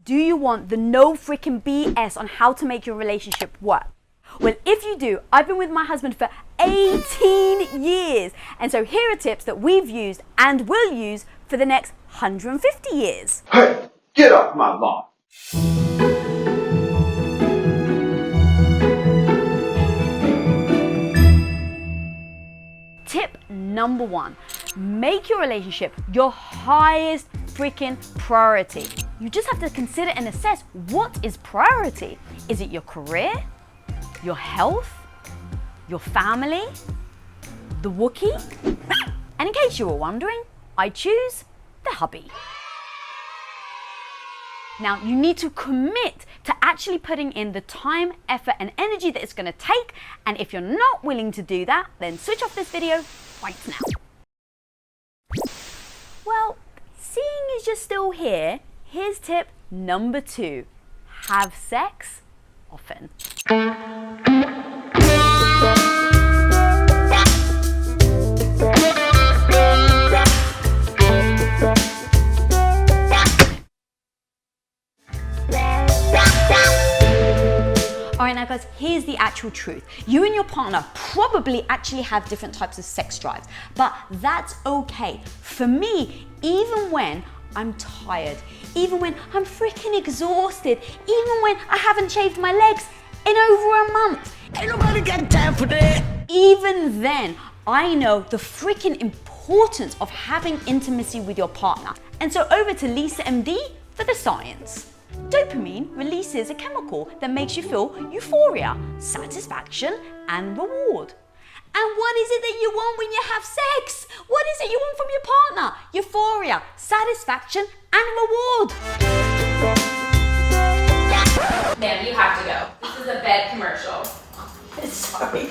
Do you want the no freaking BS on how to make your relationship work? Well, if you do, I've been with my husband for 18 years. And so here are tips that we've used and will use for the next 150 years. Hey, get off my lawn. Tip number 1, make your relationship your highest freaking priority. You just have to consider and assess what is priority. Is it your career, your health, your family, the Wookiee? And in case you were wondering, I choose the hubby. Now, you need to commit to actually putting in the time, effort, and energy that it's going to take. And if you're not willing to do that, then switch off this video right now. Well, seeing as you're still here, here's tip number 2. Have sex often. Alright, now guys, here's the actual truth. You and your partner probably actually have different types of sex drives, but that's okay. For me, even when I'm tired, even when I'm freaking exhausted, even when I haven't shaved my legs in over a month, ain't nobody got time for that. Even then, I know the freaking importance of having intimacy with your partner. And so over to Lisa MD for the science. Dopamine releases a chemical that makes you feel euphoria, satisfaction, and reward. And what is it that you want when you have sex? What is it you want from your partner? Euphoria, satisfaction, and reward. Ma'am, you have to go. This is a bed commercial. Sorry.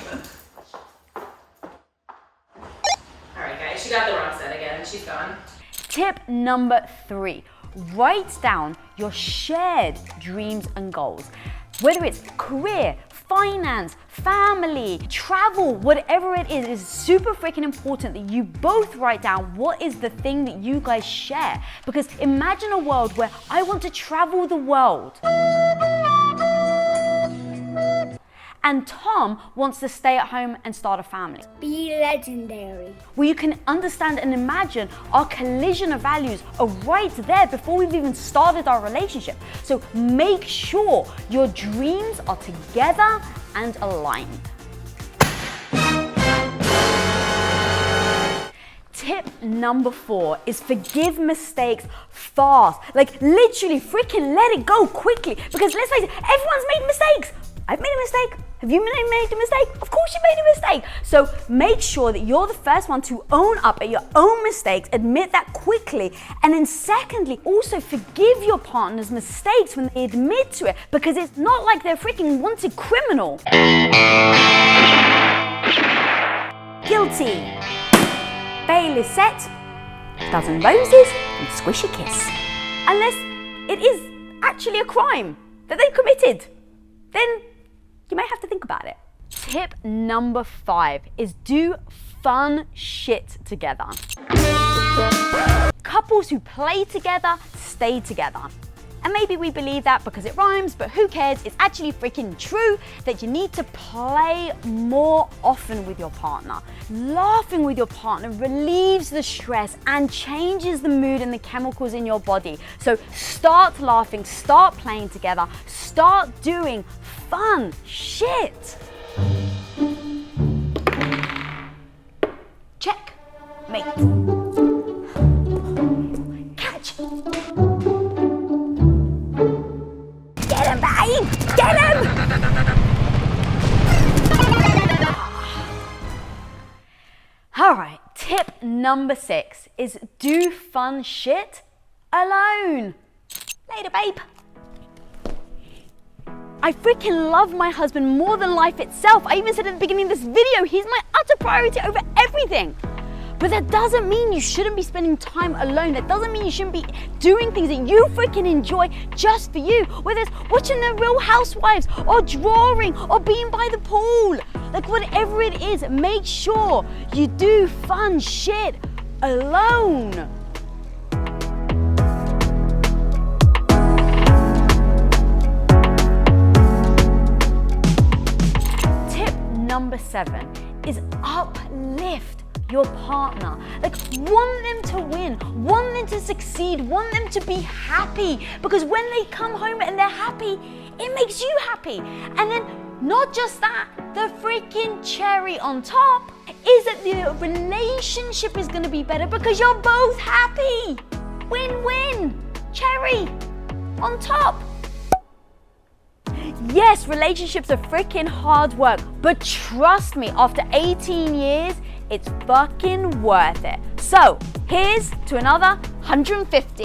Alright guys, she got the wrong set again. She's gone. Tip number 3. Write down your shared dreams and goals. Whether it's career, finance, family, travel, whatever it is super freaking important that you both write down what is the thing that you guys share. Because imagine a world where I want to travel the world. And Tom wants to stay at home and start a family. Be legendary. Well, you can understand and imagine our collision of values are right there before we've even started our relationship. So make sure your dreams are together and aligned. Tip number 4 is forgive mistakes fast. Like literally freaking let it go quickly. Because let's face it, everyone's made mistakes. I've made a mistake. Have you made a mistake? Of course you made a mistake. So make sure that you're the first one to own up at your own mistakes, admit that quickly. And then secondly, also forgive your partner's mistakes when they admit to it, because it's not like they're freaking wanted criminal. Guilty. Bail is set. Dozen roses and squish a kiss. Unless it is actually a crime that they committed. Then you may have to think about it. Tip number 5 is do fun shit together. Couples who play together stay together. And maybe we believe that because it rhymes, but who cares? It's actually freaking true that you need to play more often with your partner. Laughing with your partner relieves the stress and changes the mood and the chemicals in your body. So start laughing, start playing together, start doing fun shit. Check, mate. Catch. Get him, babe! Get him! Alright, tip number 6 is do fun shit alone. Later, babe. I freaking love my husband more than life itself. I even said at the beginning of this video, he's my utter priority over everything. But that doesn't mean you shouldn't be spending time alone. That doesn't mean you shouldn't be doing things that you freaking enjoy just for you. Whether it's watching The Real Housewives or drawing or being by the pool. Like whatever it is, make sure you do fun shit alone. number 7 is uplift your partner. Like, want them to win, want them to succeed, want them to be happy, because when they come home and they're happy, it makes you happy. And then not just that, the freaking cherry on top is that the relationship is going to be better because you're both happy. Win-win. Cherry on top. Yes, relationships are freaking hard work, but trust me, after 18 years, it's fucking worth it. So, here's to another 150.